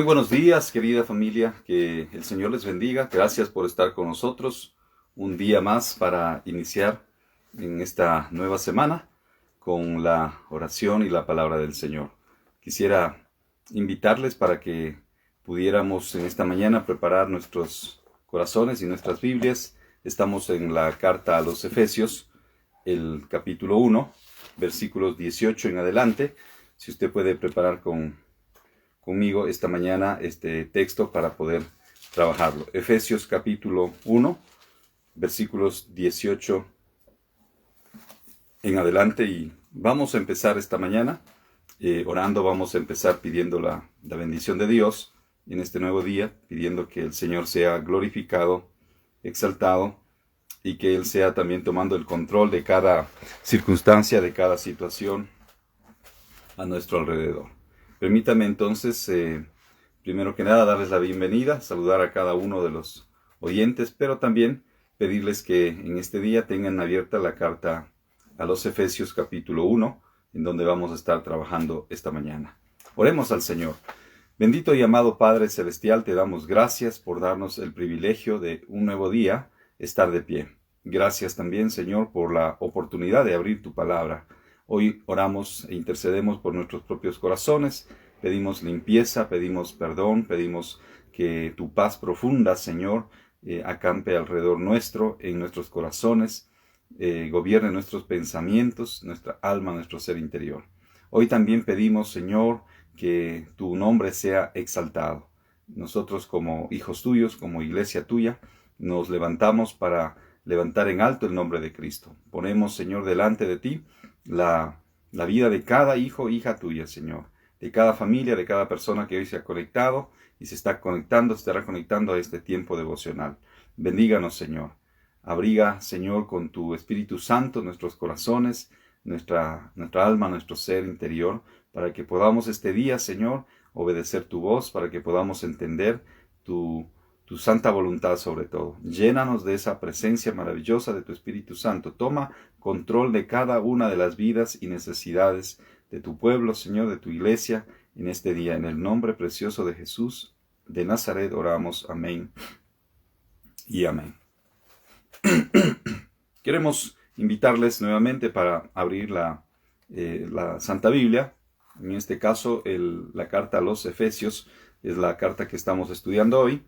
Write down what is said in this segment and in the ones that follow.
buenos días, querida familia, que el Señor les bendiga. Gracias por estar con nosotros un día más para iniciar en esta nueva semana con la oración y la palabra del Señor. Quisiera invitarles para que pudiéramos en esta mañana preparar nuestros corazones y nuestras Biblias. Estamos en la carta a los Efesios, el capítulo 1, versículos 18 en adelante. Si usted puede preparar conmigo esta mañana este texto para poder trabajarlo. Efesios capítulo 1, versículos 18 en adelante, y vamos a empezar esta mañana orando. Vamos a empezar pidiendo la bendición de Dios en este nuevo día, pidiendo que el Señor sea glorificado, exaltado, y que Él sea también tomando el control de cada circunstancia, de cada situación a nuestro alrededor. Permítame entonces, primero que nada, darles la bienvenida, saludar a cada uno de los oyentes, pero también pedirles que en este día tengan abierta la carta a los Efesios capítulo 1, en donde vamos a estar trabajando esta mañana. Oremos al Señor. Bendito y amado Padre Celestial, te damos gracias por darnos el privilegio de un nuevo día estar de pie. Gracias también, Señor, por la oportunidad de abrir tu palabra. Hoy oramos e intercedemos por nuestros propios corazones, pedimos limpieza, pedimos perdón, pedimos que tu paz profunda, Señor, acampe alrededor nuestro, en nuestros corazones, gobierne nuestros pensamientos, nuestra alma, nuestro ser interior. Hoy también pedimos, Señor, que tu nombre sea exaltado. Nosotros como hijos tuyos, como iglesia tuya, nos levantamos para levantar en alto el nombre de Cristo. Ponemos, Señor, delante de ti la vida de cada hijo, hija tuya, Señor, de cada familia, de cada persona que hoy se ha conectado y se está conectando, se estará conectando a este tiempo devocional. Bendíganos, Señor. Abriga, Señor, con tu Espíritu Santo nuestros corazones, nuestra alma, nuestro ser interior, para que podamos este día, Señor, obedecer tu voz, para que podamos entender tu santa voluntad sobre todo. Llénanos de esa presencia maravillosa de tu Espíritu Santo. Toma control de cada una de las vidas y necesidades de tu pueblo, Señor, de tu iglesia, en este día. En el nombre precioso de Jesús de Nazaret oramos. Amén y amén. Queremos invitarles nuevamente para abrir la Santa Biblia. En este caso, la carta a los Efesios es la carta que estamos estudiando hoy.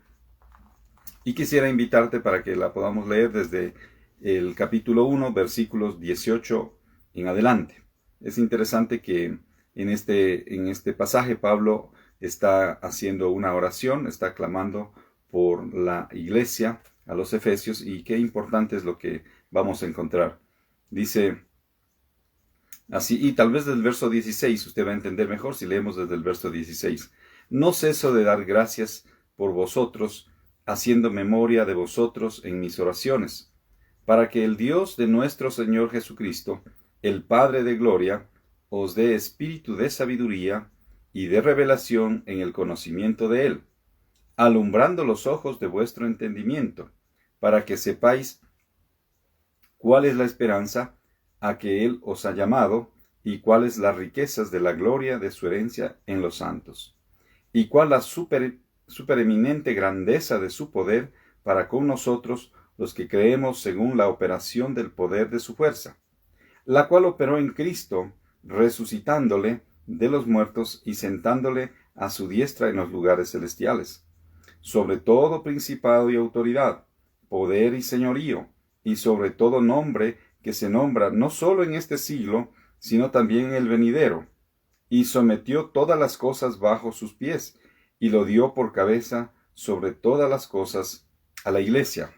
Y quisiera invitarte para que la podamos leer desde el capítulo 1, versículos 18 en adelante. Es interesante que en este pasaje Pablo está haciendo una oración, está clamando por la iglesia a los Efesios, y qué importante es lo que vamos a encontrar. Dice así, y tal vez desde el verso 16 usted va a entender mejor si leemos desde el verso 16. No ceso de dar gracias por vosotros, haciendo memoria de vosotros en mis oraciones, para que el Dios de nuestro Señor Jesucristo, el Padre de gloria, os dé espíritu de sabiduría y de revelación en el conocimiento de Él, alumbrando los ojos de vuestro entendimiento, para que sepáis cuál es la esperanza a que Él os ha llamado, y cuáles las riquezas de la gloria de su herencia en los santos, y cuál la supereminente grandeza de su poder para con nosotros los que creemos según la operación del poder de su fuerza, la cual operó en Cristo, resucitándole de los muertos y sentándole a su diestra en los lugares celestiales, sobre todo principado y autoridad, poder y señorío, y sobre todo nombre que se nombra no solo en este siglo, sino también en el venidero, y sometió todas las cosas bajo sus pies, y lo dio por cabeza sobre todas las cosas a la iglesia,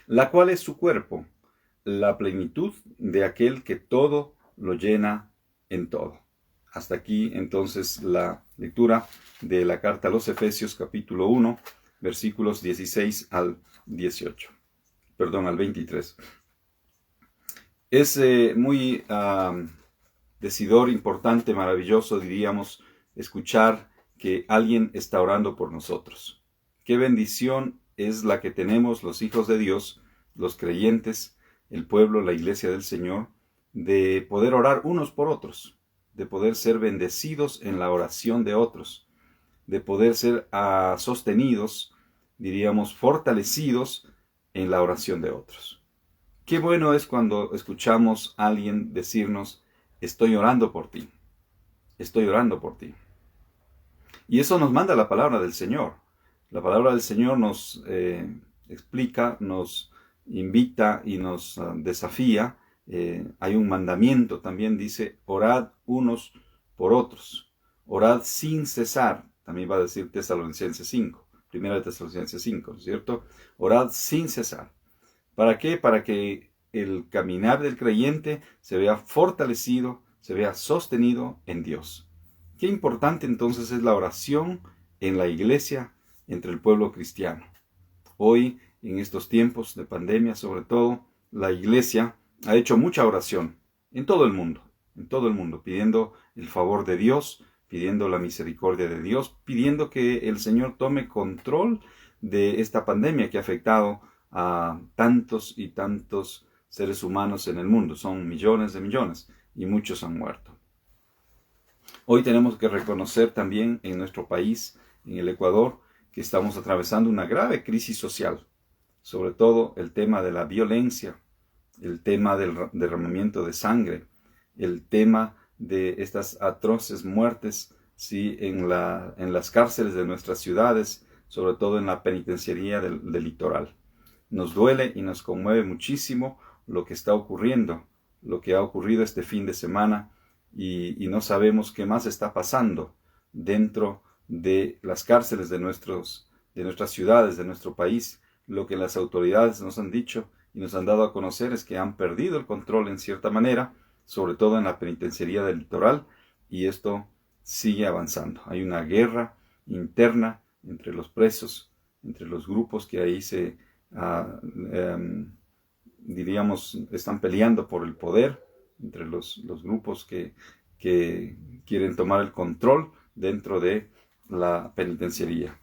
la cual es su cuerpo, la plenitud de aquel que todo lo llena en todo. Hasta aquí entonces la lectura de la carta a los Efesios capítulo 1, versículos 16 al 23. Es muy decidor, importante, maravilloso, diríamos, escuchar que alguien está orando por nosotros. Qué bendición es la que tenemos los hijos de Dios, los creyentes, el pueblo, la iglesia del Señor, de poder orar unos por otros, de poder ser bendecidos en la oración de otros. de poder ser sostenidos, diríamos, fortalecidos en la oración de otros. Qué bueno es cuando escuchamos a alguien decirnos, estoy orando por ti, estoy orando por ti. Y eso nos manda la palabra del Señor. La palabra del Señor nos explica, nos invita y nos desafía. Hay un mandamiento también, dice, orad unos por otros. Orad sin cesar. También va a decir Tesalonicenses 5, primera de Tesalonicenses 5, ¿no es cierto? Orad sin cesar. ¿Para qué? Para que el caminar del creyente se vea fortalecido, se vea sostenido en Dios. Qué importante entonces es la oración en la iglesia entre el pueblo cristiano. Hoy, en estos tiempos de pandemia, sobre todo, la iglesia ha hecho mucha oración en todo el mundo, pidiendo el favor de Dios, pidiendo la misericordia de Dios, pidiendo que el Señor tome control de esta pandemia que ha afectado a tantos y tantos seres humanos en el mundo. Son millones de millones y muchos han muerto. Hoy tenemos que reconocer también en nuestro país, en el Ecuador, que estamos atravesando una grave crisis social. Sobre todo el tema de la violencia, el tema del derramamiento de sangre, el tema de estas atroces muertes en las cárceles de nuestras ciudades, sobre todo en la penitenciaría del litoral. Nos duele y nos conmueve muchísimo lo que está ocurriendo, lo que ha ocurrido este fin de semana, y no sabemos qué más está pasando dentro de las cárceles de nuestras ciudades, de nuestro país. Lo que las autoridades nos han dicho y nos han dado a conocer es que han perdido el control en cierta manera, sobre todo en la penitenciaría del litoral, y esto sigue avanzando. Hay una guerra interna entre los presos, entre los grupos que ahí diríamos, están peleando por el poder, entre los grupos que quieren tomar el control dentro de la penitenciaría.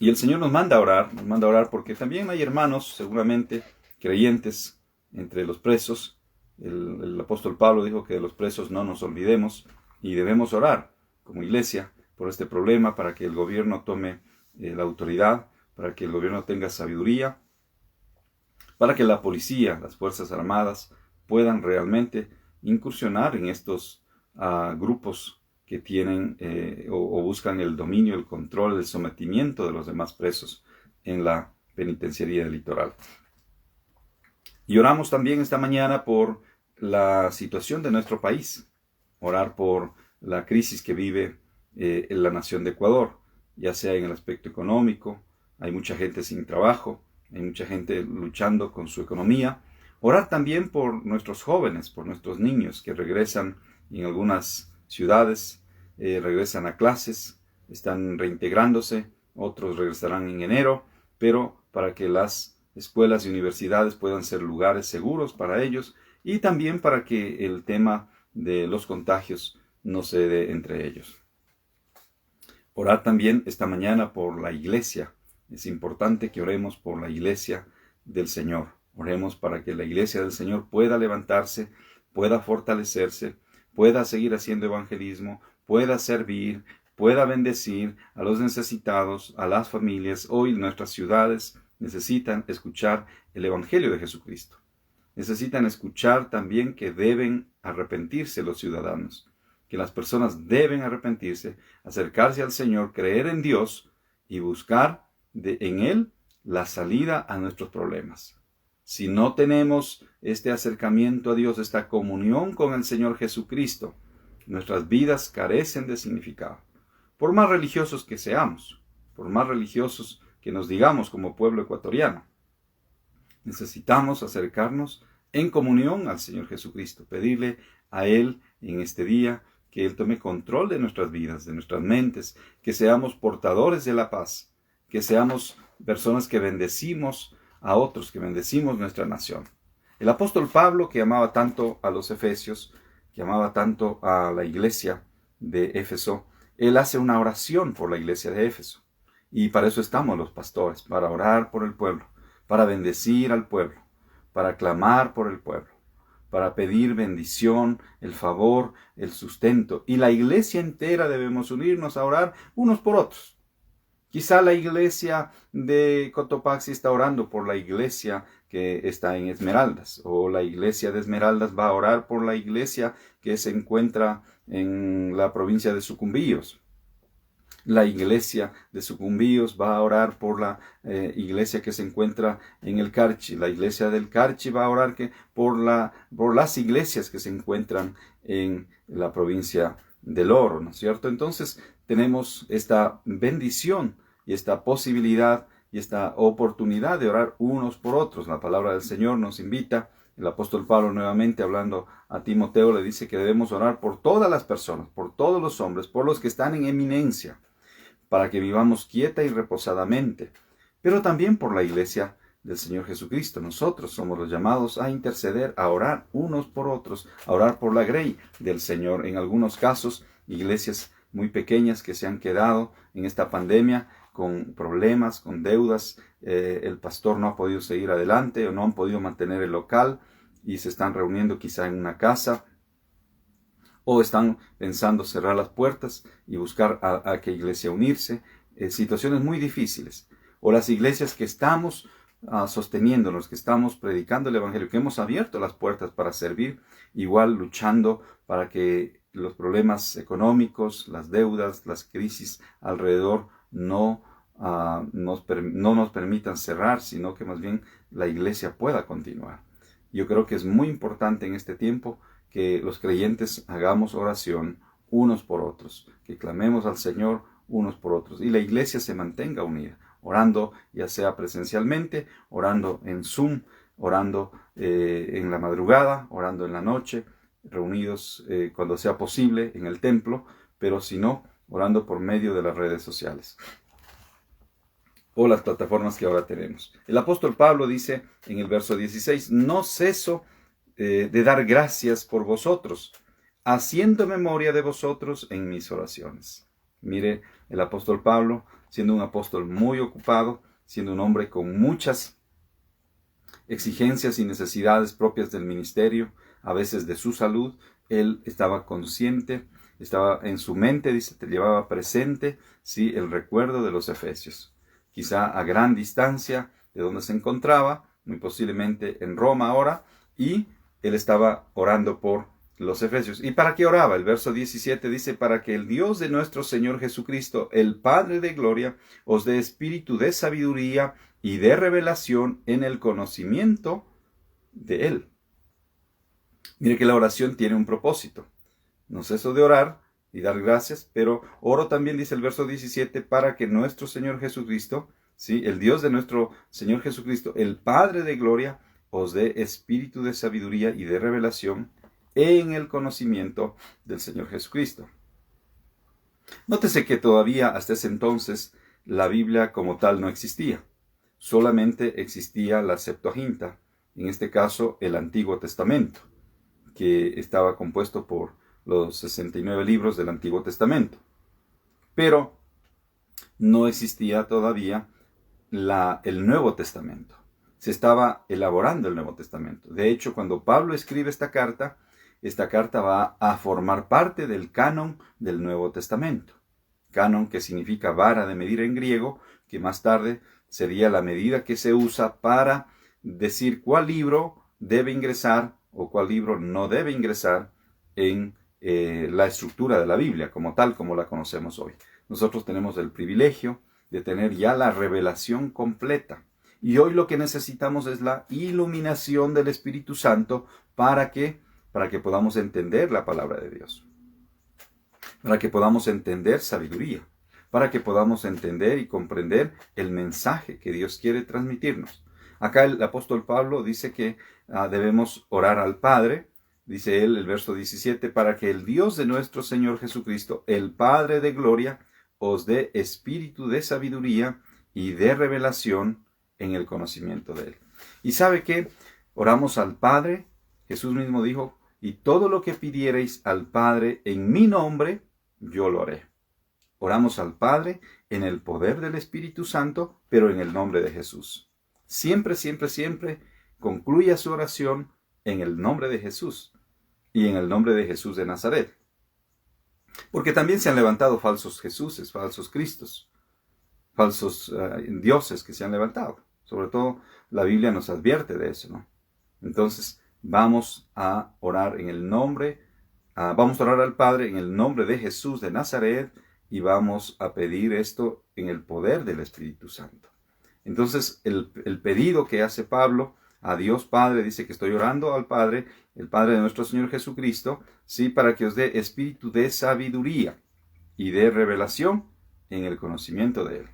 Y el Señor nos manda a orar porque también hay hermanos, seguramente, creyentes entre los presos. El apóstol Pablo dijo que de los presos no nos olvidemos y debemos orar como iglesia por este problema, para que el gobierno tome la autoridad, para que el gobierno tenga sabiduría, para que la policía, las Fuerzas Armadas, puedan realmente incursionar en estos grupos que tienen o buscan el dominio, el control, el sometimiento de los demás presos en la penitenciaría del litoral. Y oramos también esta mañana por la situación de nuestro país, orar por la crisis que vive en la nación de Ecuador, ya sea en el aspecto económico. Hay mucha gente sin trabajo, hay mucha gente luchando con su economía. Orar también por nuestros jóvenes, por nuestros niños que regresan en algunas ciudades, regresan a clases, están reintegrándose, otros regresarán en enero, pero para que las escuelas y universidades puedan ser lugares seguros para ellos, y también para que el tema de los contagios no se dé entre ellos. Orar también esta mañana por la iglesia. Es importante que oremos por la iglesia del Señor. Oremos para que la iglesia del Señor pueda levantarse, pueda fortalecerse, pueda seguir haciendo evangelismo, pueda servir, pueda bendecir a los necesitados, a las familias. Hoy nuestras ciudades necesitan escuchar el Evangelio de Jesucristo. Necesitan escuchar también que deben arrepentirse los ciudadanos, que las personas deben arrepentirse, acercarse al Señor, creer en Dios y buscar en Él la salida a nuestros problemas. Si no tenemos este acercamiento a Dios, esta comunión con el Señor Jesucristo, nuestras vidas carecen de significado. Por más religiosos que seamos, por más religiosos que nos digamos como pueblo ecuatoriano, necesitamos acercarnos en comunión al Señor Jesucristo, pedirle a Él en este día que Él tome control de nuestras vidas, de nuestras mentes, que seamos portadores de la paz, que seamos personas que bendecimos a otros, que bendecimos nuestra nación. El apóstol Pablo, que amaba tanto a los efesios, que amaba tanto a la iglesia de Éfeso, él hace una oración por la iglesia de Éfeso. Y para eso estamos los pastores, para orar por el pueblo, para bendecir al pueblo, para clamar por el pueblo, para pedir bendición, el favor, el sustento. Y la iglesia entera debemos unirnos a orar unos por otros. Quizá la iglesia de Cotopaxi está orando por la iglesia que está en Esmeraldas, o la iglesia de Esmeraldas va a orar por la iglesia que se encuentra en la provincia de Sucumbíos. La iglesia de Sucumbíos va a orar por la iglesia que se encuentra en el Carchi. La iglesia del Carchi va a orar por las iglesias que se encuentran en la provincia del Oro, ¿no es cierto? Entonces tenemos esta bendición y esta posibilidad y esta oportunidad de orar unos por otros. La palabra del Señor nos invita. El apóstol Pablo, nuevamente hablando a Timoteo, le dice que debemos orar por todas las personas, por todos los hombres, por los que están en eminencia, para que vivamos quieta y reposadamente, pero también por la iglesia del Señor Jesucristo. Nosotros somos los llamados a interceder, a orar unos por otros, a orar por la grey del Señor. En algunos casos, iglesias muy pequeñas que se han quedado en esta pandemia con problemas, con deudas, el pastor no ha podido seguir adelante o no han podido mantener el local y se están reuniendo quizá en una casa, o están pensando cerrar las puertas y buscar a qué iglesia unirse, situaciones muy difíciles. O las iglesias que estamos sosteniéndonos, que estamos predicando el Evangelio, que hemos abierto las puertas para servir, igual luchando para que los problemas económicos, las deudas, las crisis alrededor no nos permitan cerrar, sino que más bien la iglesia pueda continuar. Yo creo que es muy importante en este tiempo que los creyentes hagamos oración unos por otros, que clamemos al Señor unos por otros y la iglesia se mantenga unida, orando ya sea presencialmente, orando en Zoom, orando en la madrugada, orando en la noche, reunidos cuando sea posible en el templo, pero si no, orando por medio de las redes sociales o las plataformas que ahora tenemos. El apóstol Pablo dice en el verso 16, no ceso de dar gracias por vosotros, haciendo memoria de vosotros en mis oraciones. Mire, el apóstol Pablo, siendo un apóstol muy ocupado, siendo un hombre con muchas exigencias y necesidades propias del ministerio, a veces de su salud, él estaba consciente, estaba en su mente, dice, te llevaba presente, sí, el recuerdo de los efesios. Quizá a gran distancia de donde se encontraba, muy posiblemente en Roma ahora, y él estaba orando por los efesios. ¿Y para qué oraba? El verso 17 dice, para que el Dios de nuestro Señor Jesucristo, el Padre de gloria, os dé espíritu de sabiduría y de revelación en el conocimiento de Él. Mire que la oración tiene un propósito. No ceso de orar y dar gracias, pero oro también, dice el verso 17, para que nuestro Señor Jesucristo, ¿sí? El Dios de nuestro Señor Jesucristo, el Padre de gloria, os dé espíritu de sabiduría y de revelación en el conocimiento del Señor Jesucristo. Nótese que todavía hasta ese entonces la Biblia como tal no existía. Solamente existía la Septuaginta, en este caso el Antiguo Testamento, que estaba compuesto por los 69 libros del Antiguo Testamento. Pero no existía todavía el Nuevo Testamento. Se estaba elaborando el Nuevo Testamento. De hecho, cuando Pablo escribe esta carta va a formar parte del canon del Nuevo Testamento. Canon que significa vara de medir en griego, que más tarde sería la medida que se usa para decir cuál libro debe ingresar o cuál libro no debe ingresar en la estructura de la Biblia, como tal como la conocemos hoy. Nosotros tenemos el privilegio de tener ya la revelación completa. Y hoy lo que necesitamos es la iluminación del Espíritu Santo para que podamos entender la palabra de Dios. Para que podamos entender sabiduría. Para que podamos entender y comprender el mensaje que Dios quiere transmitirnos. Acá el apóstol Pablo dice que debemos orar al Padre, dice él, el verso 17, para que el Dios de nuestro Señor Jesucristo, el Padre de gloria, os dé espíritu de sabiduría y de revelación en el conocimiento de Él. ¿Y sabe qué? Oramos al Padre, Jesús mismo dijo, y todo lo que pidiereis al Padre en mi nombre, yo lo haré. Oramos al Padre en el poder del Espíritu Santo, pero en el nombre de Jesús. Siempre, siempre, siempre concluya su oración en el nombre de Jesús y en el nombre de Jesús de Nazaret. Porque también se han levantado falsos Jesuses, falsos Cristos, falsos dioses que se han levantado. Sobre todo la Biblia nos advierte de eso, ¿no? Entonces vamos a orar en el nombre, vamos a orar al Padre en el nombre de Jesús de Nazaret y vamos a pedir esto en el poder del Espíritu Santo. Entonces el pedido que hace Pablo a Dios Padre, dice que estoy orando al Padre, el Padre de nuestro Señor Jesucristo, sí, para que os dé espíritu de sabiduría y de revelación en el conocimiento de Él.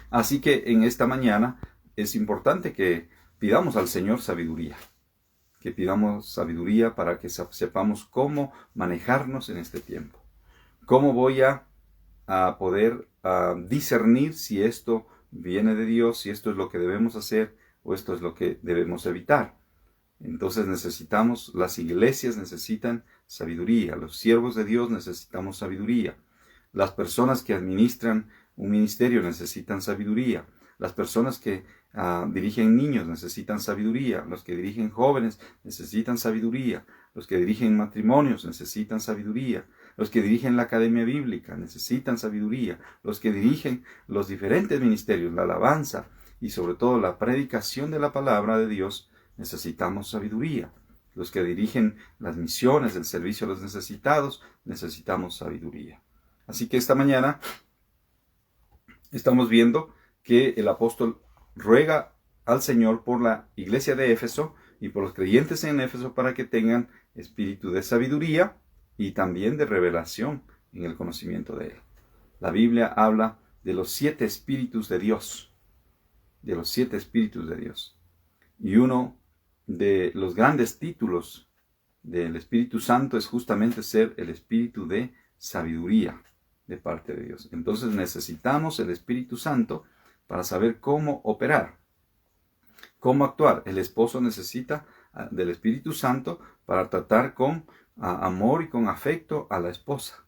Así que en esta mañana es importante que pidamos al Señor sabiduría, que pidamos sabiduría para que sepamos cómo manejarnos en este tiempo. Cómo voy a poder discernir si esto viene de Dios, si esto es lo que debemos hacer o esto es lo que debemos evitar. Entonces las iglesias necesitan sabiduría, los siervos de Dios necesitamos sabiduría, las personas que administran un ministerio necesitan sabiduría, las personas que dirigen niños necesitan sabiduría, los que dirigen jóvenes necesitan sabiduría, los que dirigen matrimonios necesitan sabiduría, los que dirigen la academia bíblica necesitan sabiduría, los que dirigen los diferentes ministerios, la alabanza y sobre todo la predicación de la palabra de Dios, necesitamos sabiduría. Los que dirigen las misiones, el servicio a los necesitados, necesitamos sabiduría. Así que esta mañana estamos viendo que el apóstol ruega al Señor por la iglesia de Éfeso y por los creyentes en Éfeso para que tengan espíritu de sabiduría y también de revelación en el conocimiento de Él. La Biblia habla de los 7 espíritus de Dios, de los 7 espíritus de Dios. Y uno de los grandes títulos del Espíritu Santo es justamente ser el espíritu de sabiduría de parte de Dios. Entonces necesitamos el Espíritu Santo para saber cómo operar, cómo actuar. El esposo necesita del Espíritu Santo para tratar con amor y con afecto a la esposa.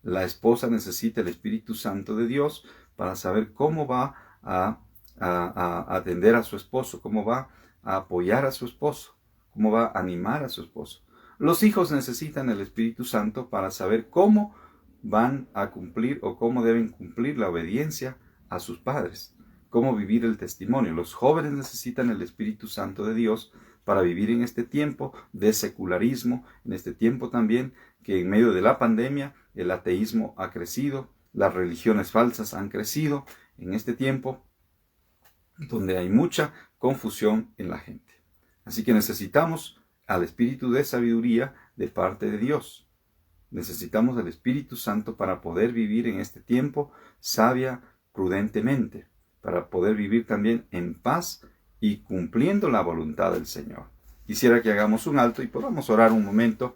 La esposa necesita el Espíritu Santo de Dios para saber cómo va a atender a su esposo, cómo va a apoyar a su esposo, cómo va a animar a su esposo. Los hijos necesitan el Espíritu Santo para saber cómo van a cumplir o cómo deben cumplir la obediencia a sus padres, cómo vivir el testimonio. Los jóvenes necesitan el Espíritu Santo de Dios para vivir en este tiempo de secularismo, en este tiempo también que en medio de la pandemia el ateísmo ha crecido, las religiones falsas han crecido, en este tiempo donde hay mucha confusión en la gente. Así que necesitamos al espíritu de sabiduría de parte de Dios. Necesitamos al Espíritu Santo para poder vivir en este tiempo sabia, prudentemente, para poder vivir también en paz y cumpliendo la voluntad del Señor. Quisiera que hagamos un alto y podamos orar un momento,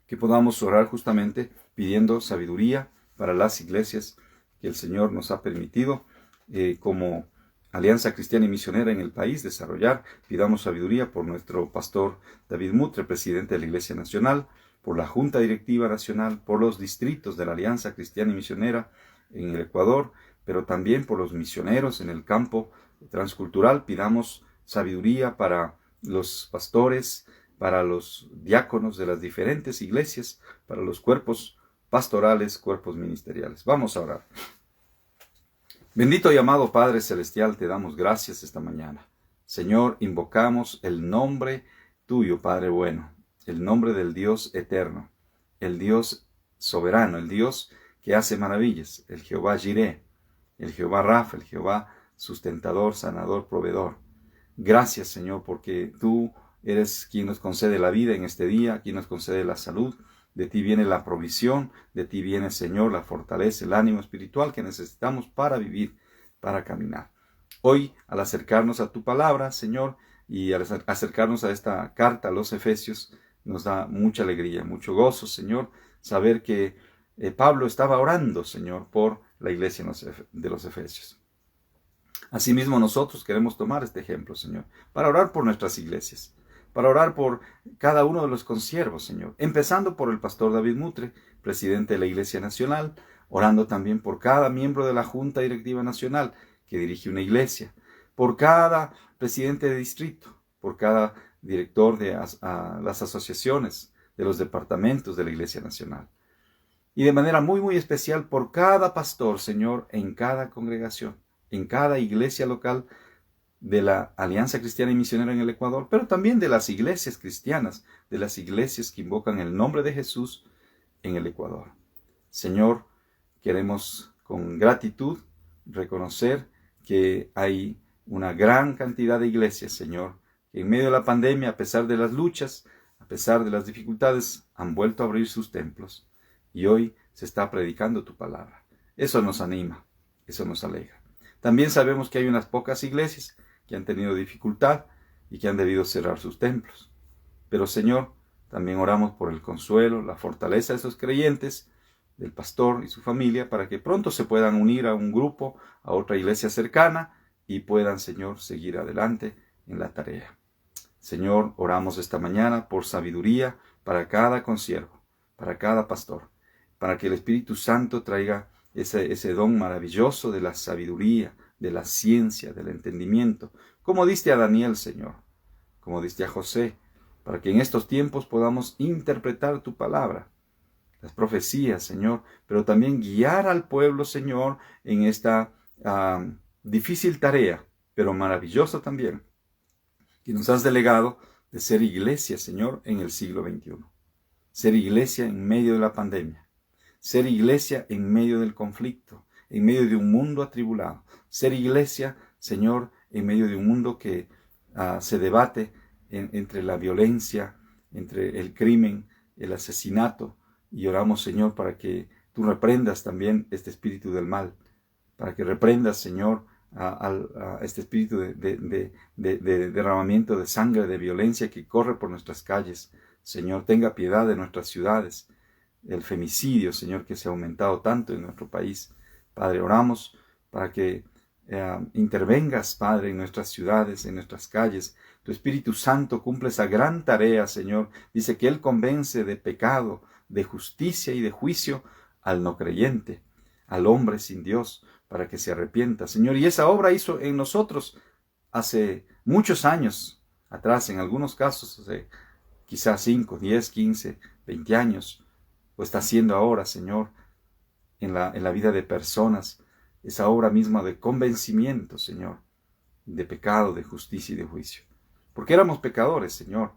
que podamos orar justamente pidiendo sabiduría para las iglesias que el Señor nos ha permitido como Alianza Cristiana y Misionera en el país desarrollar. Pidamos sabiduría por nuestro pastor David Mutre, presidente de la Iglesia Nacional, por la Junta Directiva Nacional, por los distritos de la Alianza Cristiana y Misionera en el Ecuador, pero también por los misioneros en el campo transcultural. Pidamos sabiduría para los pastores, para los diáconos de las diferentes iglesias, para los cuerpos pastorales, cuerpos ministeriales. Vamos a orar. Bendito y amado Padre Celestial, te damos gracias esta mañana. Señor, invocamos el nombre tuyo, Padre bueno, el nombre del Dios eterno, el Dios soberano, el Dios que hace maravillas, el Jehová Jireh, el Jehová Rafa, el Jehová sustentador, sanador, proveedor. Gracias, Señor, porque tú eres quien nos concede la vida en este día, quien nos concede la salud. De ti viene la provisión, de ti viene, Señor, la fortaleza, el ánimo espiritual que necesitamos para vivir, para caminar. Hoy, al acercarnos a tu palabra, Señor, y al acercarnos a esta carta a los Efesios, nos da mucha alegría, mucho gozo, Señor, saber que Pablo estaba orando, Señor, por la iglesia de los Efesios. Asimismo, nosotros queremos tomar este ejemplo, Señor, para orar por nuestras iglesias, para orar por cada uno de los consiervos, Señor, empezando por el pastor David Mutre, presidente de la Iglesia Nacional, orando también por cada miembro de la Junta Directiva Nacional que dirige una iglesia, por cada presidente de distrito, por cada director de las asociaciones, de los departamentos de la Iglesia Nacional. Y de manera muy, muy especial por cada pastor, Señor, en cada congregación, en cada iglesia local de la Alianza Cristiana y Misionera en el Ecuador, pero también de las iglesias cristianas, de las iglesias que invocan el nombre de Jesús en el Ecuador. Señor, queremos con gratitud reconocer que hay una gran cantidad de iglesias, Señor, que en medio de la pandemia, a pesar de las luchas, a pesar de las dificultades, han vuelto a abrir sus templos. Y hoy se está predicando tu palabra. Eso nos anima, eso nos alegra. También sabemos que hay unas pocas iglesias que han tenido dificultad y que han debido cerrar sus templos. Pero Señor, también oramos por el consuelo, la fortaleza de esos creyentes, del pastor y su familia, para que pronto se puedan unir a un grupo, a otra iglesia cercana, y puedan, Señor, seguir adelante en la tarea. Señor, oramos esta mañana por sabiduría para cada consiervo, para cada pastor, para que el Espíritu Santo traiga ese don maravilloso de la sabiduría, de la ciencia, del entendimiento, como diste a Daniel, Señor, como diste a José, para que en estos tiempos podamos interpretar tu palabra, las profecías, Señor, pero también guiar al pueblo, Señor, en esta difícil tarea, pero maravillosa también, que nos has delegado de ser iglesia, Señor, en el siglo XXI. Ser iglesia en medio de la pandemia. Ser iglesia en medio del conflicto, en medio de un mundo atribulado. Ser iglesia, Señor, en medio de un mundo que se debate entre la violencia, entre el crimen, el asesinato. Y oramos, Señor, para que tú reprendas también este espíritu del mal. Para que reprendas, Señor, a este espíritu de derramamiento de sangre, de violencia que corre por nuestras calles. Señor, tenga piedad de nuestras ciudades. El femicidio, Señor, que se ha aumentado tanto en nuestro país. Padre, oramos para que intervengas, Padre, en nuestras ciudades, en nuestras calles. Tu Espíritu Santo cumple esa gran tarea, Señor. Dice que Él convence de pecado, de justicia y de juicio al no creyente, al hombre sin Dios, para que se arrepienta, Señor. Y esa obra hizo en nosotros hace muchos años atrás, en algunos casos, hace quizás 5, 10, 15, 20 años, o está haciendo ahora, Señor, en la vida de personas, esa obra misma de convencimiento, Señor, de pecado, de justicia y de juicio. Porque éramos pecadores, Señor,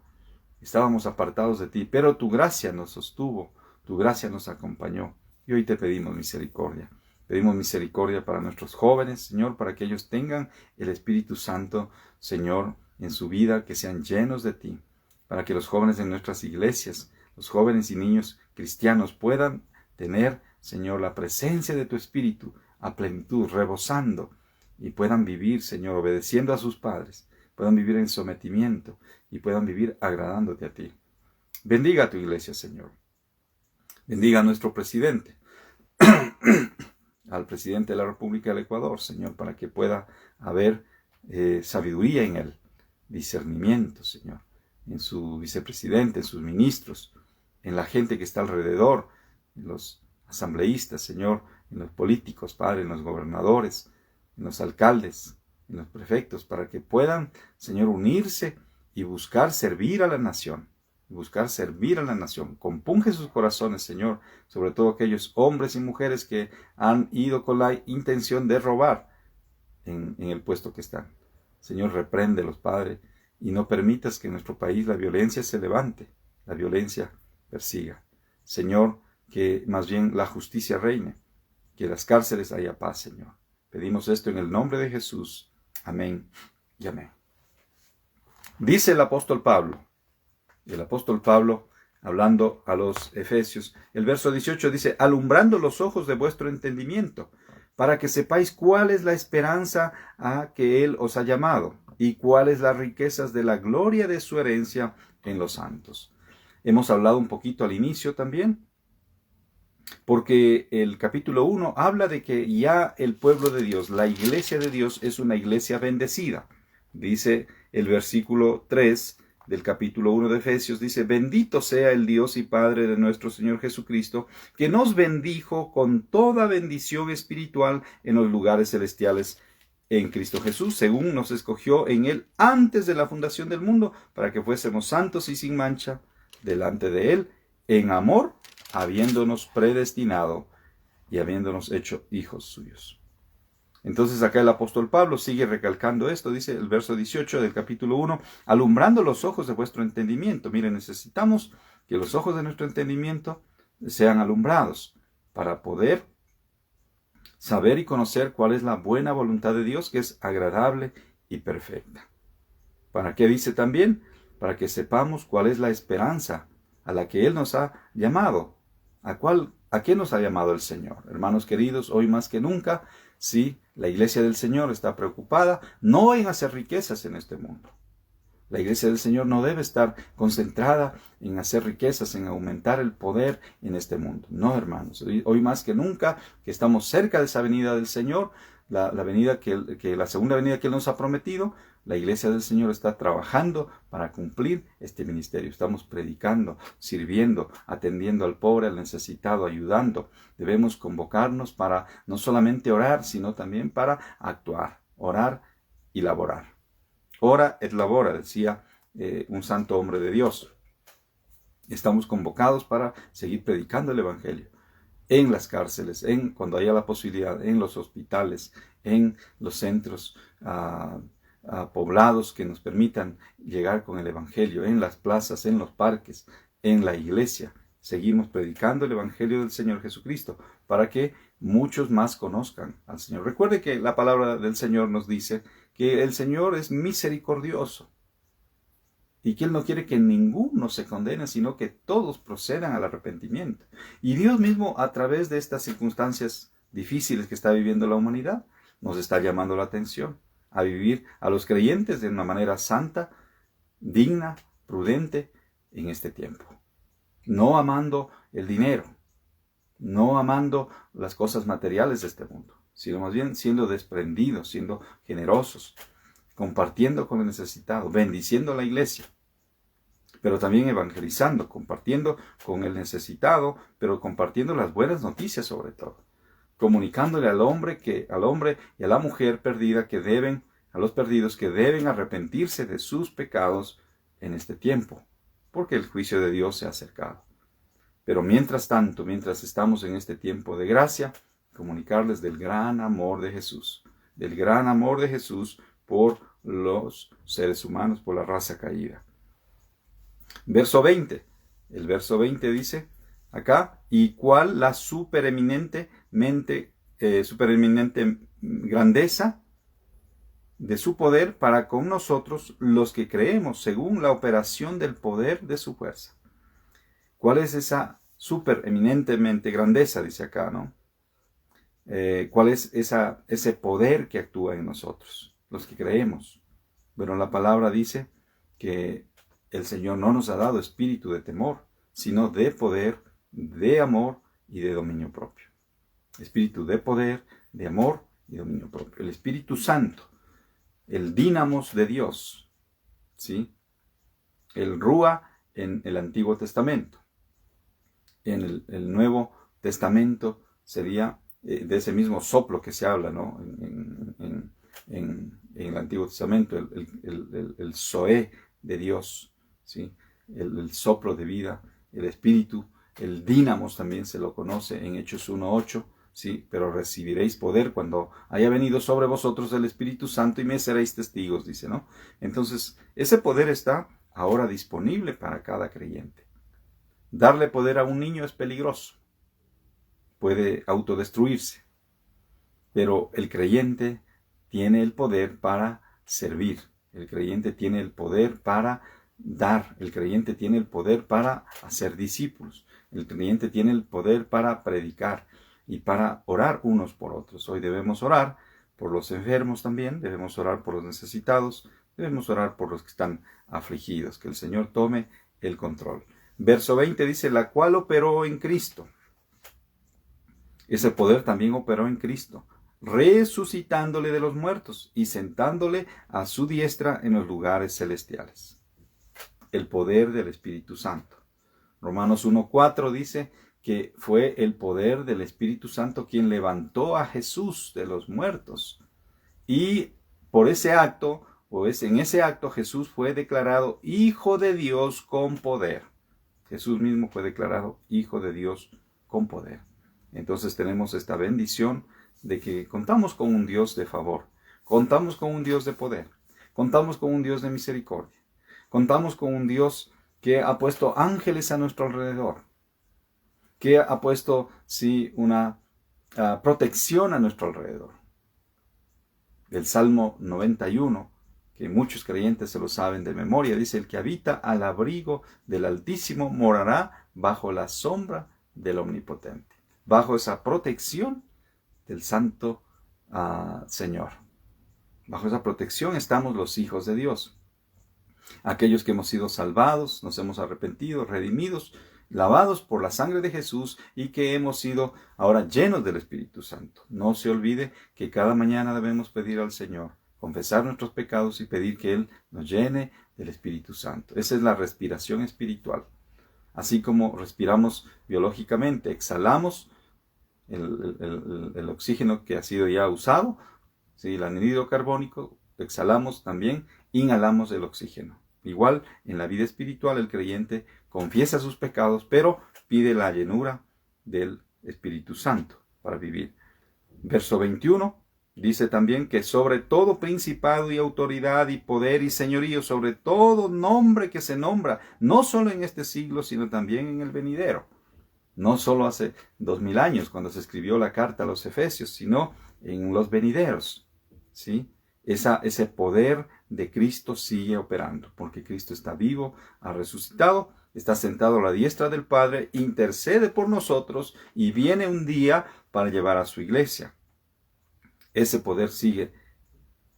estábamos apartados de ti, pero tu gracia nos sostuvo, tu gracia nos acompañó, y hoy te pedimos misericordia. Pedimos misericordia para nuestros jóvenes, Señor, para que ellos tengan el Espíritu Santo, Señor, en su vida, que sean llenos de ti, para que los jóvenes de nuestras iglesias, los jóvenes y niños cristianos puedan tener, Señor, la presencia de tu Espíritu a plenitud, rebosando, y puedan vivir, Señor, obedeciendo a sus padres, puedan vivir en sometimiento y puedan vivir agradándote a ti. Bendiga a tu iglesia, Señor. Bendiga a nuestro presidente, al presidente de la República del Ecuador, Señor, para que pueda haber sabiduría en él, discernimiento, Señor, en su vicepresidente, en sus ministros, en la gente que está alrededor, en los asambleístas, Señor, en los políticos, Padre, en los gobernadores, en los alcaldes, en los prefectos, para que puedan, Señor, unirse y buscar servir a la nación. Buscar servir a la nación. Compunge sus corazones, Señor, sobre todo aquellos hombres y mujeres que han ido con la intención de robar en el puesto que están. Señor, repréndelos, Padre, y no permitas que en nuestro país la violencia se levante, la violencia persiga. Señor, que más bien la justicia reine, que en las cárceles haya paz, Señor. Pedimos esto en el nombre de Jesús. Amén y amén. Dice el apóstol Pablo, hablando a los Efesios, el verso 18 dice, alumbrando los ojos de vuestro entendimiento, para que sepáis cuál es la esperanza a que Él os ha llamado, y cuáles las riquezas de la gloria de su herencia en los santos. Hemos hablado un poquito al inicio también, porque el capítulo 1 habla de que ya el pueblo de Dios, la iglesia de Dios, es una iglesia bendecida. Dice el versículo 3 del capítulo 1 de Efesios, dice, bendito sea el Dios y Padre de nuestro Señor Jesucristo, que nos bendijo con toda bendición espiritual en los lugares celestiales en Cristo Jesús, según nos escogió en Él antes de la fundación del mundo, para que fuésemos santos y sin mancha delante de Él, en amor, habiéndonos predestinado y habiéndonos hecho hijos suyos. Entonces acá el apóstol Pablo sigue recalcando esto, dice el verso 18 del capítulo 1, alumbrando los ojos de vuestro entendimiento. Miren, necesitamos que los ojos de nuestro entendimiento sean alumbrados para poder saber y conocer cuál es la buena voluntad de Dios, que es agradable y perfecta. ¿Para qué dice también? Para que sepamos cuál es la esperanza a la que Él nos ha llamado. ¿A qué nos ha llamado el Señor? Hermanos queridos, hoy más que nunca, sí, la iglesia del Señor está preocupada no en hacer riquezas en este mundo. La iglesia del Señor no debe estar concentrada en hacer riquezas, en aumentar el poder en este mundo. No, hermanos. Hoy más que nunca, que estamos cerca de esa venida del Señor, la segunda venida que Él nos ha prometido, la iglesia del Señor está trabajando para cumplir este ministerio. Estamos predicando, sirviendo, atendiendo al pobre, al necesitado, ayudando. Debemos convocarnos para no solamente orar, sino también para actuar, orar y laborar. Ora et labora, decía un santo hombre de Dios. Estamos convocados para seguir predicando el Evangelio en las cárceles, cuando haya la posibilidad, en los hospitales, en los centros poblados que nos permitan llegar con el Evangelio, en las plazas, en los parques, en la iglesia. Seguimos predicando el Evangelio del Señor Jesucristo para que muchos más conozcan al Señor. Recuerde que la palabra del Señor nos dice que el Señor es misericordioso y que Él no quiere que ninguno se condene, sino que todos procedan al arrepentimiento. Y Dios mismo, a través de estas circunstancias difíciles que está viviendo la humanidad, nos está llamando la atención a vivir a los creyentes de una manera santa, digna, prudente en este tiempo. No amando el dinero, no amando las cosas materiales de este mundo, sino más bien siendo desprendidos, siendo generosos, compartiendo con el necesitado, bendiciendo a la iglesia, pero también evangelizando, compartiendo con el necesitado, pero compartiendo las buenas noticias sobre todo, comunicándole al hombre y a la mujer perdida a los perdidos que deben arrepentirse de sus pecados en este tiempo, porque el juicio de Dios se ha acercado. Pero mientras tanto, mientras estamos en este tiempo de gracia, comunicarles del gran amor de Jesús por los seres humanos, por la raza caída. Verso 20. El verso 20 dice acá, y cuál la supereminente grandeza de su poder para con nosotros los que creemos según la operación del poder de su fuerza. ¿Cuál es esa supereminentemente grandeza? Dice acá, ¿no? ¿Cuál es ese poder que actúa en nosotros, los que creemos? Bueno, la palabra dice que el Señor no nos ha dado espíritu de temor, sino de poder, de amor y de dominio propio. Espíritu de poder, de amor y dominio propio. El Espíritu Santo, el dínamos de Dios, ¿sí? El Rúa en el Antiguo Testamento. En el Nuevo Testamento sería de ese mismo soplo que se habla, ¿no? En el Antiguo Testamento, el Zoé de Dios, ¿sí? El soplo de vida, el Espíritu, el dínamos también se lo conoce en Hechos 1:8, ¿sí? Pero recibiréis poder cuando haya venido sobre vosotros el Espíritu Santo y me seréis testigos, dice, ¿no? Entonces, ese poder está ahora disponible para cada creyente. Darle poder a un niño es peligroso. Puede autodestruirse. Pero el creyente tiene el poder para servir. El creyente tiene el poder para dar. El creyente tiene el poder para hacer discípulos. El creyente tiene el poder para predicar y para orar unos por otros. Hoy debemos orar por los enfermos también. Debemos orar por los necesitados. Debemos orar por los que están afligidos. Que el Señor tome el control. Verso 20 dice, la cual operó en Cristo. Ese poder también operó en Cristo, resucitándole de los muertos y sentándole a su diestra en los lugares celestiales. El poder del Espíritu Santo. Romanos 1:4 dice que fue el poder del Espíritu Santo quien levantó a Jesús de los muertos Y por ese acto, en ese acto Jesús fue declarado Hijo de Dios con poder. Jesús mismo fue declarado Hijo de Dios con poder. Entonces tenemos esta bendición de que contamos con un Dios de favor, contamos con un Dios de poder, contamos con un Dios de misericordia, contamos con un Dios que ha puesto ángeles a nuestro alrededor, que ha puesto, sí, una protección a nuestro alrededor. El Salmo 91, que muchos creyentes se lo saben de memoria, dice: el que habita al abrigo del Altísimo morará bajo la sombra del Omnipotente, bajo esa protección del Santo Señor. Bajo esa protección estamos los hijos de Dios. Aquellos que hemos sido salvados, nos hemos arrepentido, redimidos, lavados por la sangre de Jesús y que hemos sido ahora llenos del Espíritu Santo. No se olvide que cada mañana debemos pedir al Señor, confesar nuestros pecados y pedir que Él nos llene del Espíritu Santo. Esa es la respiración espiritual. Así como respiramos biológicamente, exhalamos el oxígeno que ha sido ya usado, ¿sí? El anhídrido carbónico, exhalamos también, inhalamos el oxígeno. Igual, en la vida espiritual, el creyente confiesa sus pecados, pero pide la llenura del Espíritu Santo para vivir. Verso 21 dice también que sobre todo principado y autoridad y poder y señorío, sobre todo nombre que se nombra, no solo en este siglo, sino también en el venidero. No solo hace 2000 años cuando se escribió la carta a los Efesios, sino en los venideros, ¿sí? Ese poder de Cristo sigue operando, porque Cristo está vivo, ha resucitado, está sentado a la diestra del Padre, intercede por nosotros y viene un día para llevar a su iglesia. Ese poder sigue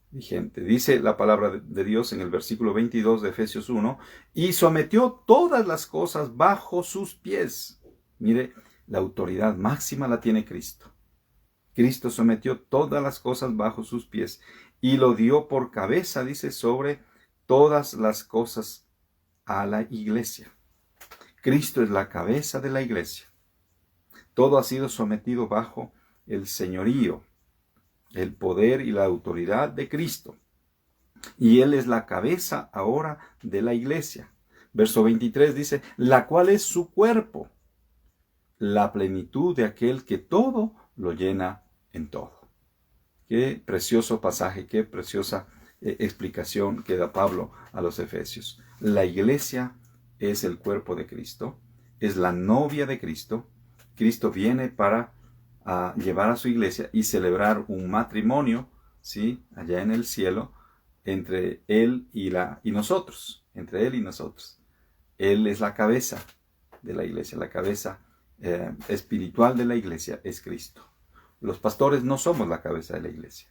vigente. Dice la palabra de Dios en el versículo 22 de Efesios 1, y sometió todas las cosas bajo sus pies. Mire, la autoridad máxima la tiene Cristo. Cristo sometió todas las cosas bajo sus pies y lo dio por cabeza, dice, sobre todas las cosas a la iglesia. Cristo es la cabeza de la iglesia. Todo ha sido sometido bajo el señorío, el poder y la autoridad de Cristo. Y Él es la cabeza ahora de la iglesia. Verso 23 dice, la cual es su cuerpo, la plenitud de aquel que todo lo llena en todo. Qué precioso pasaje, qué preciosa explicación que da Pablo a los Efesios. La iglesia es el cuerpo de Cristo, es la novia de Cristo. Cristo viene para llevar a su iglesia y celebrar un matrimonio, ¿sí? Allá en el cielo, entre Él y nosotros, entre Él y nosotros. Él es la cabeza de la iglesia, la cabeza espiritual de la iglesia es Cristo. Los pastores no somos la cabeza de la iglesia.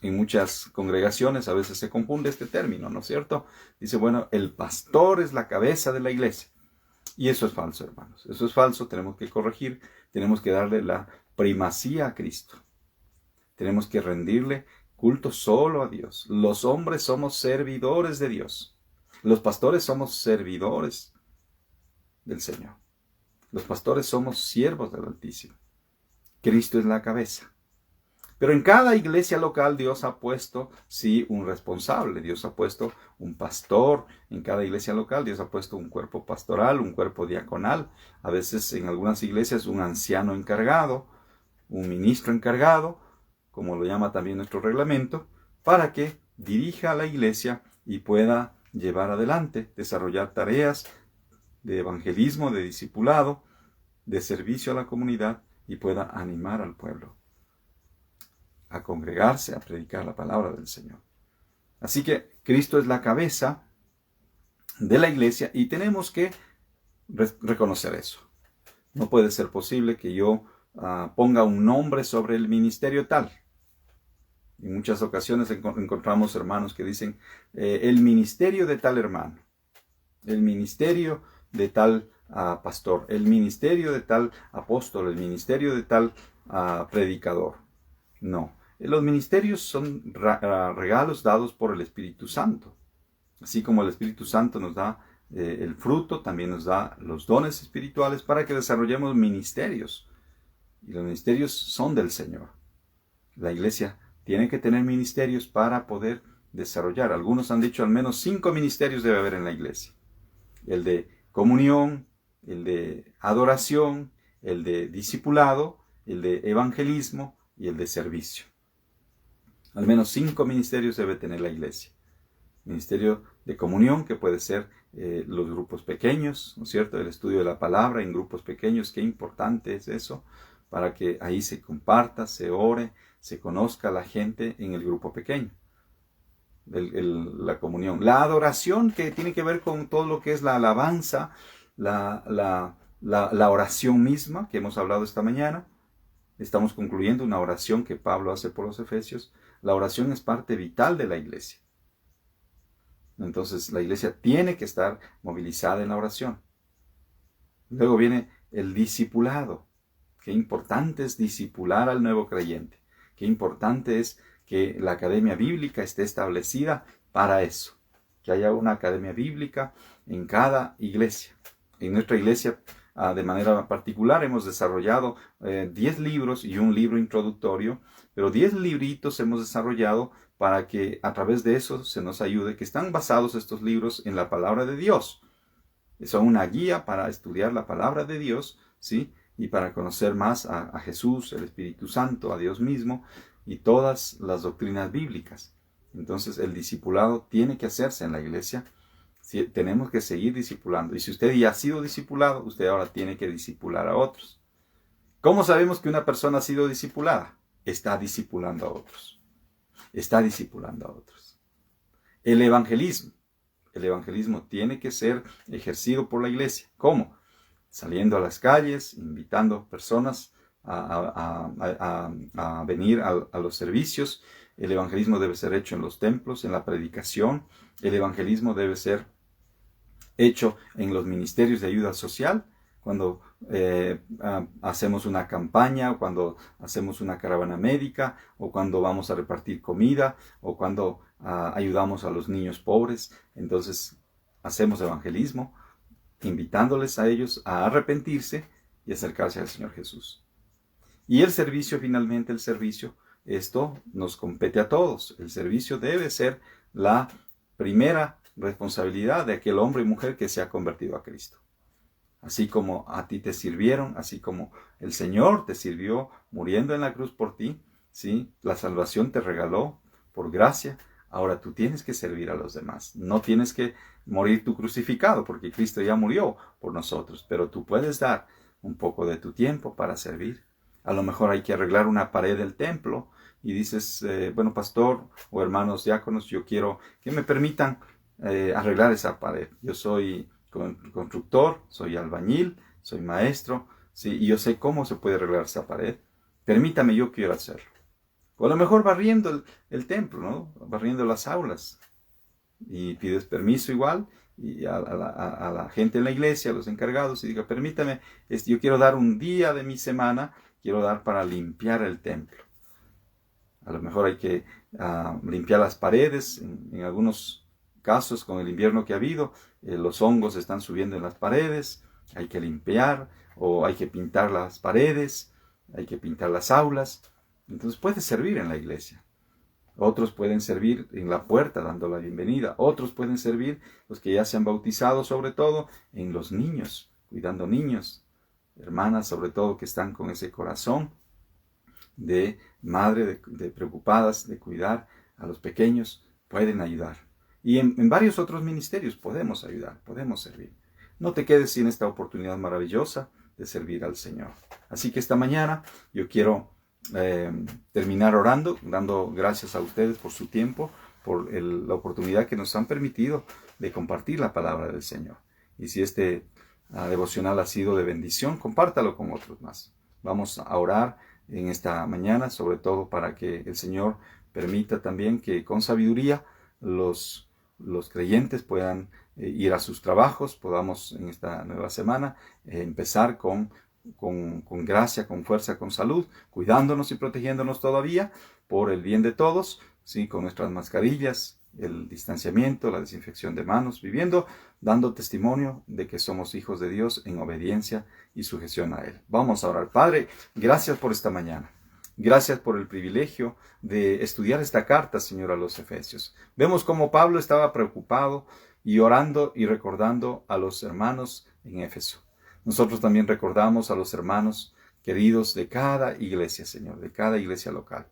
En muchas congregaciones a veces se confunde este término, ¿no es cierto? Dice, bueno, el pastor es la cabeza de la iglesia. Y eso es falso, hermanos. Eso es falso, tenemos que corregir, tenemos que darle la primacía a Cristo. Tenemos que rendirle culto solo a Dios. Los hombres somos servidores de Dios. Los pastores somos servidores del Señor. Los pastores somos siervos del Altísimo. Cristo es la cabeza. Pero en cada iglesia local Dios ha puesto, sí, un responsable. Dios ha puesto un pastor. En cada iglesia local Dios ha puesto un cuerpo pastoral, un cuerpo diaconal. A veces en algunas iglesias un anciano encargado, un ministro encargado, como lo llama también nuestro reglamento, para que dirija a la iglesia y pueda llevar adelante, desarrollar tareas de evangelismo, de discipulado, de servicio a la comunidad y pueda animar al pueblo a congregarse, a predicar la palabra del Señor. Así que Cristo es la cabeza de la iglesia y tenemos que reconocer eso. No puede ser posible que yo ponga un nombre sobre el ministerio tal. En muchas ocasiones encontramos hermanos que dicen el ministerio de tal hermano, el ministerio de tal pastor, el ministerio de tal apóstol, el ministerio de tal predicador. No, los ministerios son regalos dados por el Espíritu Santo. Así como el Espíritu Santo nos da el fruto, también nos da los dones espirituales para que desarrollemos ministerios. Y los ministerios son del Señor. La iglesia tiene que tener ministerios para poder desarrollar. Algunos han dicho al menos 5 ministerios debe haber en la iglesia. El de comunión, el de adoración, el de discipulado, el de evangelismo y el de servicio. Al menos 5 ministerios debe tener la iglesia. Ministerio de comunión, que puede ser los grupos pequeños, ¿no es cierto? El estudio de la palabra en grupos pequeños, qué importante es eso, para que ahí se comparta, se ore, se conozca a la gente en el grupo pequeño. La comunión. La adoración, que tiene que ver con todo lo que es la alabanza, la oración misma, que hemos hablado esta mañana. Estamos concluyendo una oración que Pablo hace por los Efesios. La oración es parte vital de la iglesia. Entonces la iglesia tiene que estar movilizada en la oración. Luego viene el discipulado. Qué importante es discipular al nuevo creyente. Qué importante es que la academia bíblica esté establecida para eso. Que haya una academia bíblica en cada iglesia. En nuestra iglesia, de manera particular, hemos desarrollado 10 libros y un libro introductorio, pero 10 libritos hemos desarrollado para que a través de eso se nos ayude, que están basados estos libros en la palabra de Dios. Son una guía para estudiar la palabra de Dios, ¿sí? Y para conocer más a Jesús, el Espíritu Santo, a Dios mismo y todas las doctrinas bíblicas. Entonces el discipulado tiene que hacerse en la iglesia. Sí, tenemos que seguir discipulando. Y si usted ya ha sido discipulado, usted ahora tiene que discipular a otros. ¿Cómo sabemos que una persona ha sido discipulada? Está discipulando a otros. Está discipulando a otros. El evangelismo tiene que ser ejercido por la iglesia. ¿Cómo? Saliendo a las calles, invitando personas a venir a los servicios. El evangelismo debe ser hecho en los templos, en la predicación. El evangelismo debe ser hecho en los ministerios de ayuda social, cuando hacemos una campaña, o cuando hacemos una caravana médica, o cuando vamos a repartir comida, o cuando ayudamos a los niños pobres. Entonces hacemos evangelismo, invitándoles a ellos a arrepentirse y acercarse al Señor Jesús. Y el servicio, finalmente el servicio, esto nos compete a todos. El servicio debe ser la primera responsabilidad de aquel hombre y mujer que se ha convertido a Cristo. Así como a ti te sirvieron, así como el Señor te sirvió muriendo en la cruz por ti, ¿sí? La salvación te regaló por gracia. Ahora tú tienes que servir a los demás. No tienes que morir tú crucificado, porque Cristo ya murió por nosotros. Pero tú puedes dar un poco de tu tiempo para servir. A lo mejor hay que arreglar una pared del templo y dices, bueno, pastor o hermanos diáconos, yo quiero que me permitan arreglar esa pared. Yo soy constructor, soy albañil, soy maestro, ¿sí? Y yo sé cómo se puede arreglar esa pared. Permítame, yo quiero hacerlo. O a lo mejor barriendo el templo, ¿no? Barriendo las aulas. Y pides permiso igual y a la gente en la iglesia, a los encargados, y diga, permítame, yo quiero dar un día de mi semana, quiero dar para limpiar el templo. A lo mejor hay que limpiar las paredes. En algunos casos, con el invierno que ha habido, los hongos están subiendo en las paredes, hay que limpiar, o hay que pintar las paredes, hay que pintar las aulas. Entonces puede servir en la iglesia. Otros pueden servir en la puerta dando la bienvenida. Otros pueden servir, los que ya se han bautizado sobre todo, en los niños, cuidando niños. Hermanas sobre todo que están con ese corazón de madre, de preocupadas, de cuidar a los pequeños, pueden ayudar. Y en varios otros ministerios podemos ayudar, podemos servir. No te quedes sin esta oportunidad maravillosa de servir al Señor. Así que esta mañana yo quiero terminar orando, dando gracias a ustedes por su tiempo, por la oportunidad que nos han permitido de compartir la palabra del Señor. Y si este devocional ha sido de bendición, compártalo con otros más. Vamos a orar en esta mañana, sobre todo para que el Señor permita también que con sabiduría los creyentes puedan ir a sus trabajos, podamos en esta nueva semana empezar con gracia, con fuerza, con salud, cuidándonos y protegiéndonos todavía por el bien de todos, ¿sí? Con nuestras mascarillas, el distanciamiento, la desinfección de manos, viviendo, dando testimonio de que somos hijos de Dios en obediencia y sujeción a Él. Vamos a orar. Padre, gracias por esta mañana. Gracias por el privilegio de estudiar esta carta, Señor, a los Efesios. Vemos cómo Pablo estaba preocupado y orando y recordando a los hermanos en Éfeso. Nosotros también recordamos a los hermanos queridos de cada iglesia, Señor, de cada iglesia local.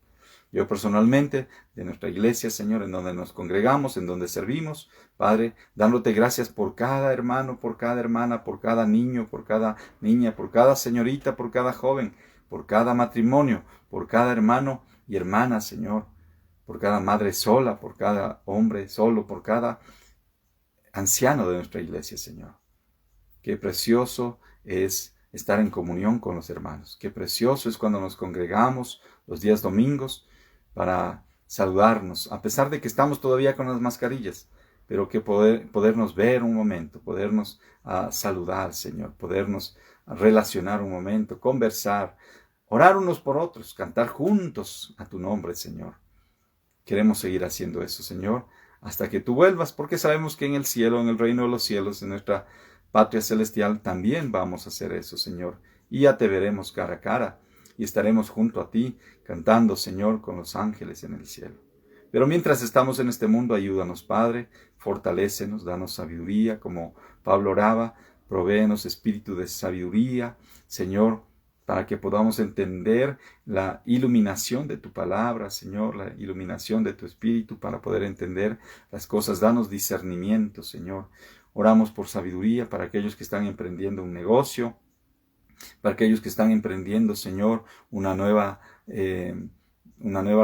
Yo personalmente, de nuestra iglesia, Señor, en donde nos congregamos, en donde servimos, Padre, dándote gracias por cada hermano, por cada hermana, por cada niño, por cada niña, por cada señorita, por cada joven, por cada matrimonio, por cada hermano y hermana, Señor, por cada madre sola, por cada hombre solo, por cada anciano de nuestra iglesia, Señor. Qué precioso es estar en comunión con los hermanos. Qué precioso es cuando nos congregamos los días domingos para saludarnos, a pesar de que estamos todavía con las mascarillas, pero que podernos ver un momento, podernos saludar, Señor, podernos relacionar un momento, conversar, orar unos por otros, cantar juntos a tu nombre, Señor. Queremos seguir haciendo eso, Señor, hasta que tú vuelvas, porque sabemos que en el cielo, en el reino de los cielos, en nuestra patria celestial, también vamos a hacer eso, Señor, y ya te veremos cara a cara, y estaremos junto a ti, cantando, Señor, con los ángeles en el cielo. Pero mientras estamos en este mundo, ayúdanos, Padre, fortalécenos, danos sabiduría, como Pablo oraba, provéenos espíritu de sabiduría, Señor, para que podamos entender la iluminación de tu palabra, Señor, la iluminación de tu espíritu, para poder entender las cosas. Danos discernimiento, Señor. Oramos por sabiduría para aquellos que están emprendiendo un negocio, para aquellos que están emprendiendo, Señor, una nueva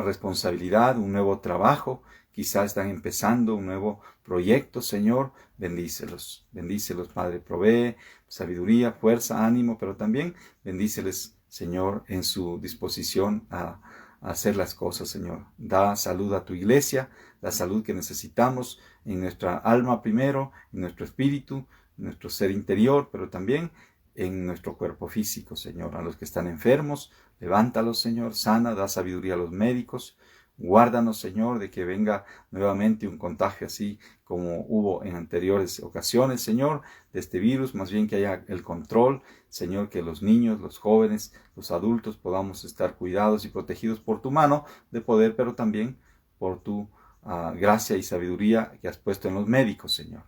responsabilidad, un nuevo trabajo. Quizás están empezando un nuevo proyecto, Señor. Bendícelos, Padre. Provee sabiduría, fuerza, ánimo, pero también bendíceles, Señor, en su disposición a hacer las cosas, Señor. Da salud a tu iglesia, la salud que necesitamos en nuestra alma primero, en nuestro espíritu, en nuestro ser interior, pero también en nuestro cuerpo físico, Señor. A los que están enfermos, levántalos, Señor. Sana, da sabiduría a los médicos. Guárdanos, Señor, de que venga nuevamente un contagio así como hubo en anteriores ocasiones, Señor, de este virus. Más bien que haya el control, Señor, que los niños, los jóvenes, los adultos podamos estar cuidados y protegidos por tu mano de poder, pero también por tu gracia y sabiduría que has puesto en los médicos, Señor.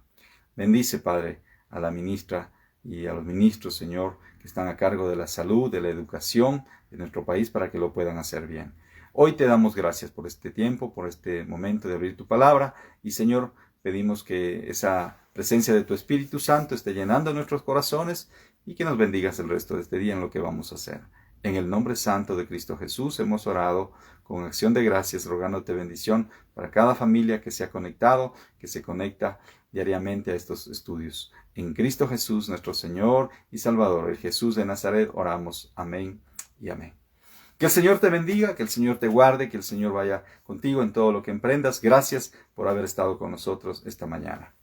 Bendice, Padre, a la ministra y a los ministros, Señor, que están a cargo de la salud, de la educación de nuestro país, para que lo puedan hacer bien. Hoy te damos gracias por este tiempo, por este momento de abrir tu palabra, y Señor, pedimos que esa presencia de tu Espíritu Santo esté llenando nuestros corazones y que nos bendigas el resto de este día en lo que vamos a hacer. En el nombre santo de Cristo Jesús hemos orado con acción de gracias, rogándote bendición para cada familia que se ha conectado, que se conecta diariamente a estos estudios. En Cristo Jesús, nuestro Señor y Salvador, el Jesús de Nazaret, oramos. Amén y amén. Que el Señor te bendiga, que el Señor te guarde, que el Señor vaya contigo en todo lo que emprendas. Gracias por haber estado con nosotros esta mañana.